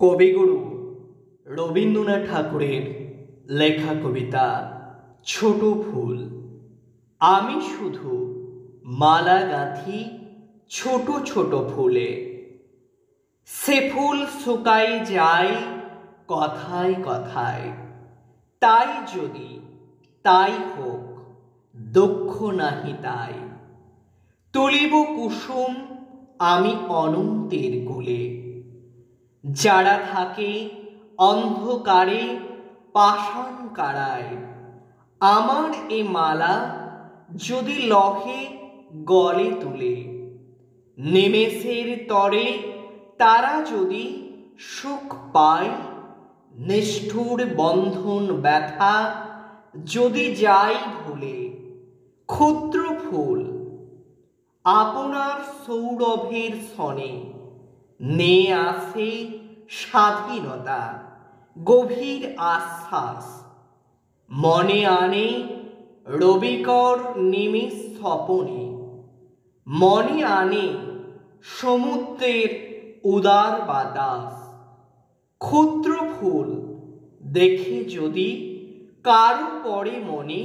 কবিগুরু রবীন্দ্রনাথ ঠাকুরের লেখা কবিতা ছোট ফুল। আমি শুধু মালা গাঁথি ছোট ছোট ফুলে, সে ফুল শুকাই যায় কথায় কথায়। তাই যদি তাই হোক, দক্ষ নাহি তাই। তুলিব কুসুম আমি অনন্তের কোলে, যারা থাকে অন্ধকারে পাষাণ কারায়। আমার এ মালা যদি লহে গলে তুলে, নিমেষের তরে তারা যদি সুখ পায়। নিষ্ঠুর বন্ধন ব্যথা যদি যাই ভুলে, ক্ষুদ্র ফুল আপনার সৌরভের সনে নিয়ে আসে স্বাধীনতা, গভীর আশ্বাস। মনে আনে রবিকর নিমিষ স্বপনে, মনে আনে সমুদ্রের উদার বাতাস। ক্ষুদ্র ফুল দেখে যদি কারো পড়ে মনে,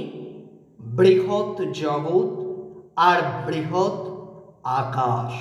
বৃহৎ জগৎ আর বৃহৎ আকাশ।